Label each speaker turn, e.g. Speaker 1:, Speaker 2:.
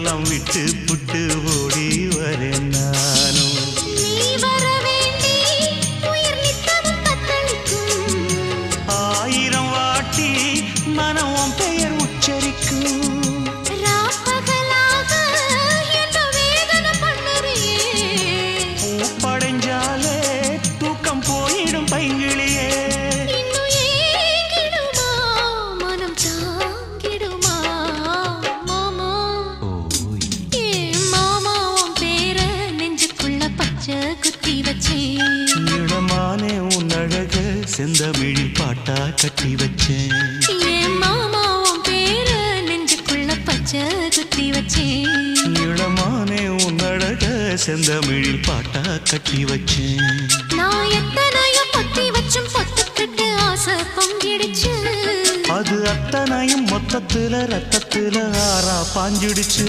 Speaker 1: எல்லாம் விட்டு புட்டு ஓடி வரேன் நானும்.
Speaker 2: நீ வர வேண்டி உயிர் நித்தமும் தத்தளிக்கும்.
Speaker 1: 1000 வாட்டி மனம் உன் பெயர் உச்சரிக்கும்.
Speaker 2: ராப்பகலாக என்ன வேதனை பண்ணுறியே.
Speaker 1: பூப்படைஞ்சாலே தூக்கம் போயிடும் பைங்கிளியே.
Speaker 2: இன்னும் ஏங்கிடுமா மனம் தாங்கிடுமா மாமா. ஏ மாமா உன் பேர நெஞ்சுக்குள்ள பச்சை குத்தி வச்சேன்.
Speaker 1: இடமானே உன் அழக செந்தமிழில் பாட்டா கட்டி வச்சேன்.
Speaker 2: ஏ மாமா உன் பேர நெஞ்சுக்குள்ள பச்சை குத்தி வச்சேன்.
Speaker 1: இடமானே உன் அழக செந்தமிழில் பாட்டா கட்டி வச்சேன்.
Speaker 2: நான் எத்தனையோ பொத்தி வச்சும் பொத்துக்கிட்டு ஆசை பொங்கிடுச்சு.
Speaker 1: அது அத்தனையும் மொத்தத்துல ரத்தத்துல ஆறா பாஞ்சிடுச்சு.